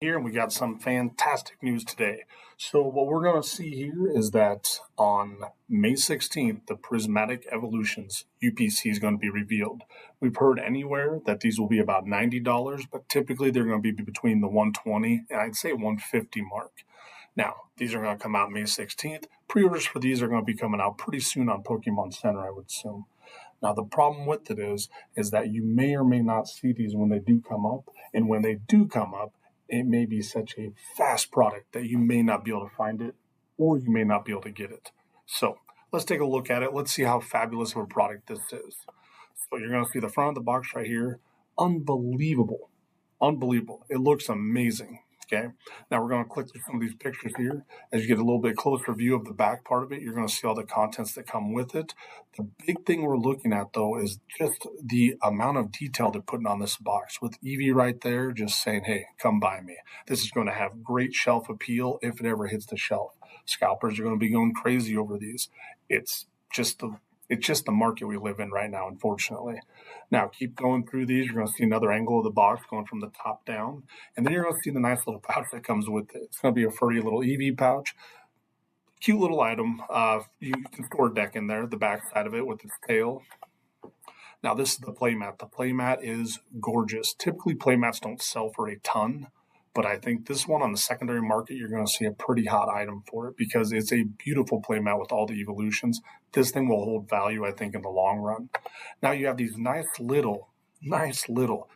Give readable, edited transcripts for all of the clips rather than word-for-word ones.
Here, and we got some fantastic news today. So what we're going to see here is that on May 16th, the Prismatic Evolutions UPC is going to be revealed. We've heard anywhere that these will be about $90, but typically they're going to be between the 120 and I'd say 150 mark. Now, these are going to come out May 16th. Pre-orders for these are going to be coming out pretty soon on Pokemon Center, I would assume. Now, the problem with it is that you may or may not see these when they do come up, and when they do come up, it may be such a fast product that you may not be able to find it or you may not be able to get it. So let's take a look at it. Let's see how fabulous of a product this is. So you're going to see the front of the box right here. Unbelievable. Unbelievable. It looks amazing. Okay. Now we're going to click through some of these pictures here. As you get a little bit closer view of the back part of it, you're going to see all the contents that come with it. The big thing we're looking at, though, is just the amount of detail they're putting on this box. With Eevee right there, just saying, hey, come buy me. This is going to have great shelf appeal if it ever hits the shelf. Scalpers are going to be going crazy over these. It's just the market we live in right now, unfortunately. Now, keep going through these. You're going to see another angle of the box going from the top down. And then you're going to see the nice little pouch that comes with it. It's going to be a furry little Eevee pouch. Cute little item. You can store a deck in there, the back side of it with its tail. Now, this is the playmat. The playmat is gorgeous. Typically, playmats don't sell for a ton. But I think this one on the secondary market, you're going to see a pretty hot item for it because it's a beautiful playmat with all the evolutions. This thing will hold value, I think, in the long run. Now you have these nice little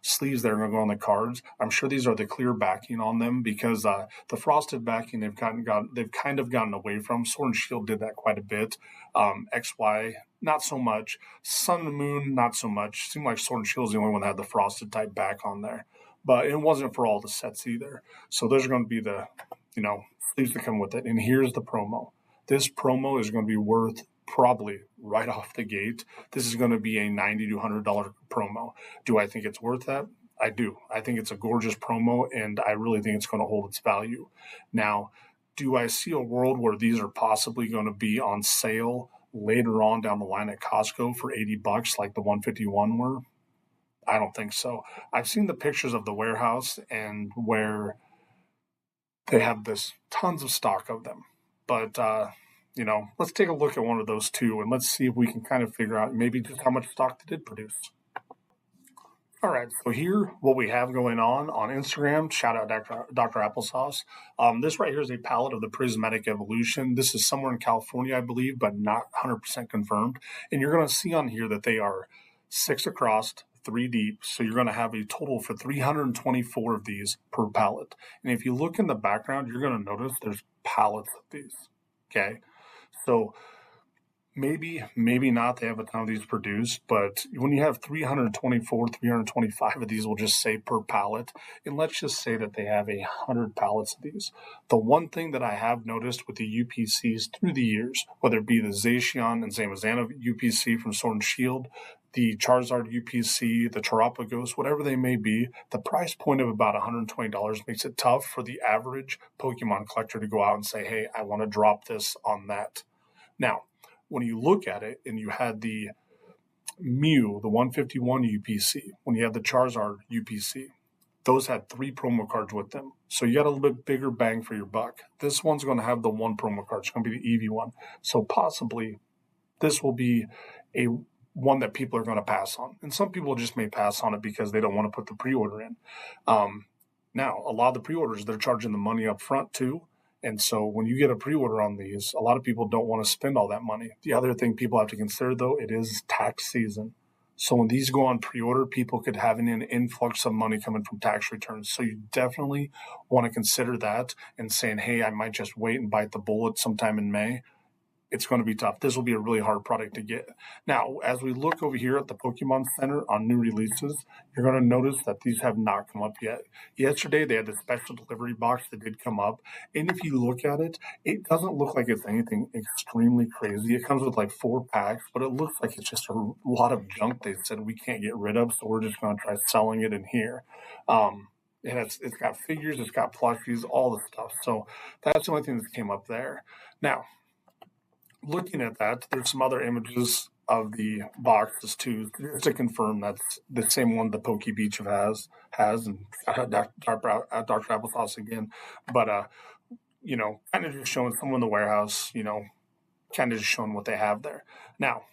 sleeves that are going to go on the cards. I'm sure these are the clear backing on them because the frosted backing they've kind of gotten away from. Sword and Shield did that quite a bit. XY, not so much. Sun and Moon, not so much. It seemed like Sword and Shield is the only one that had the frosted type back on there. But it wasn't for all the sets either. So those are going to be the, sleeves that come with it. And here's the promo. This promo is going to be worth probably right off the gate. This is going to be a $90 to $100 promo. Do I think it's worth that? I do. I think it's a gorgeous promo, and I really think it's going to hold its value. Now, do I see a world where these are possibly going to be on sale later on down the line at Costco for $80 like the 151 were? I don't think so. I've seen the pictures of the warehouse and where they have this tons of stock of them. But, let's take a look at one of those two and let's see if we can kind of figure out maybe just how much stock they did produce. All right, so here, what we have going on Instagram, shout out Dr. Applesauce. This right here is a palette of the Prismatic Evolution. This is somewhere in California, I believe, but not 100% confirmed. And you're going to see on here that they are 6 across, 3 deep. So you're going to have a total for 324 of these per pallet. And if you look in the background, you're going to notice there's pallets of these. Okay. So maybe not they have a ton of these produced, but when you have 324, 325 of these, we'll just say per pallet, and let's just say that they have 100 pallets of these. The one thing that I have noticed with the UPCs through the years, whether it be the Zacian and Zamazana UPC from Sword and Shield, the Charizard UPC, the Terapagos, whatever they may be, the price point of about $120 makes it tough for the average Pokemon collector to go out and say, hey, I want to drop this on that. Now, when you look at it and you had the Mew, the 151 UPC, when you had the Charizard UPC, those had 3 promo cards with them. So you got a little bit bigger bang for your buck. This one's going to have the 1 promo card. It's going to be the Eevee one. So possibly this will be a one that people are going to pass on. And some people just may pass on it because they don't want to put the pre-order in. Now, a lot of the pre-orders, they're charging the money up front too. And so when you get a pre-order on these, a lot of people don't want to spend all that money. The other thing people have to consider, though, it is tax season. So when these go on pre-order, people could have an influx of money coming from tax returns. So you definitely want to consider that and saying, hey, I might just wait and bite the bullet sometime in May. It's going to be tough. This will be a really hard product to get. Now, as we look over here at the Pokemon Center on new releases, you're going to notice that these have not come up yet. Yesterday, they had the special delivery box that did come up. And if you look at it, it doesn't look like it's anything extremely crazy. It comes with like 4 packs, but it looks like it's just a lot of junk they said we can't get rid of, so we're just going to try selling it in here. And it's got figures, it's got plushies, all the stuff. So that's the only thing that came up there. Now, looking at that, there's some other images of the boxes too, just to confirm that's the same one the Poke Beach has, and Dr. Applesauce again. But kind of just showing someone in the warehouse, kind of just showing what they have there. Now,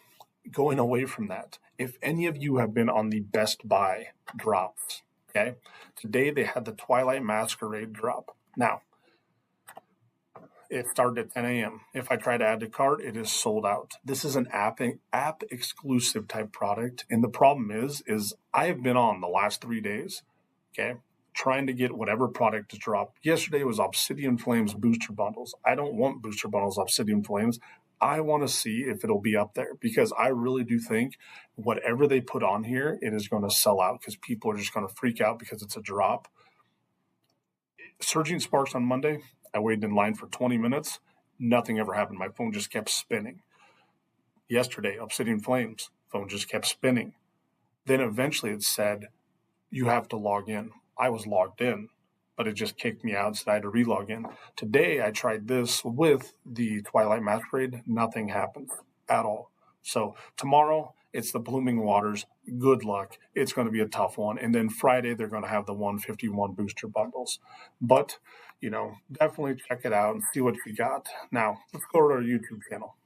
going away from that, if any of you have been on the Best Buy drops, okay, today they had the Twilight Masquerade drop. Now, it started at 10 a.m. If I try to add to cart, it is sold out. This is an app exclusive type product, and the problem is I have been on the last 3 days, okay, trying to get whatever product is dropped. Yesterday was Obsidian Flames booster bundles. I don't want booster bundles, Obsidian Flames. I want to see if it'll be up there, because I really do think whatever they put on here, it is going to sell out, because people are just going to freak out because it's a drop. Surging Sparks on Monday, I waited in line for 20 minutes. Nothing ever happened. My phone just kept spinning. Yesterday, Obsidian Flames, phone just kept spinning. Then eventually it said, you have to log in. I was logged in, but it just kicked me out, so I had to relog in. Today, I tried this with the Twilight Masquerade. Nothing happened at all. So tomorrow, it's the Blooming Waters. Good luck. It's going to be a tough one. And then Friday, they're going to have the 151 booster bundles. But, definitely check it out and see what you got. Now, let's go to our YouTube channel.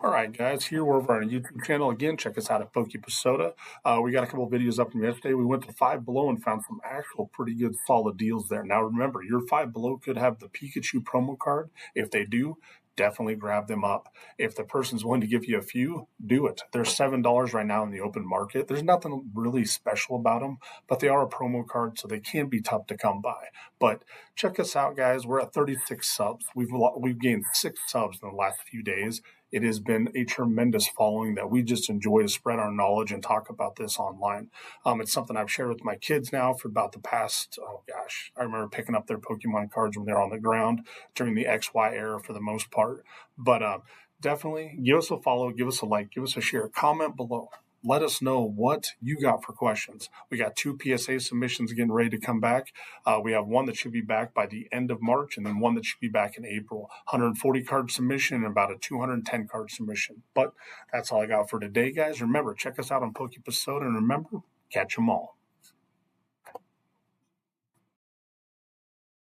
All right, guys, here we're over on our YouTube channel. Again, check us out at Poke Soda. We got a couple of videos up from yesterday. We went to Five Below and found some actual pretty good solid deals there. Now, remember, your Five Below could have the Pikachu promo card. If they do, definitely grab them up. If the person's willing to give you a few, do it. They're $7 right now in the open market. There's nothing really special about them, but they are a promo card, so they can be tough to come by. But check us out, guys. We're at 36 subs. We've gained 6 subs in the last few days. It has been a tremendous following that we just enjoy to spread our knowledge and talk about this online. It's something I've shared with my kids now for about the past, I remember picking up their Pokemon cards when they're on the ground during the XY era for the most part. But definitely give us a follow, give us a like, give us a share, comment below. Let us know what you got for questions. We got 2 PSA submissions getting ready to come back. We have one that should be back by the end of March, and then one that should be back in April. 140 card submission and about a 210 card submission. But that's all I got for today, guys. Remember, check us out on Poke Soda, and remember, catch them all.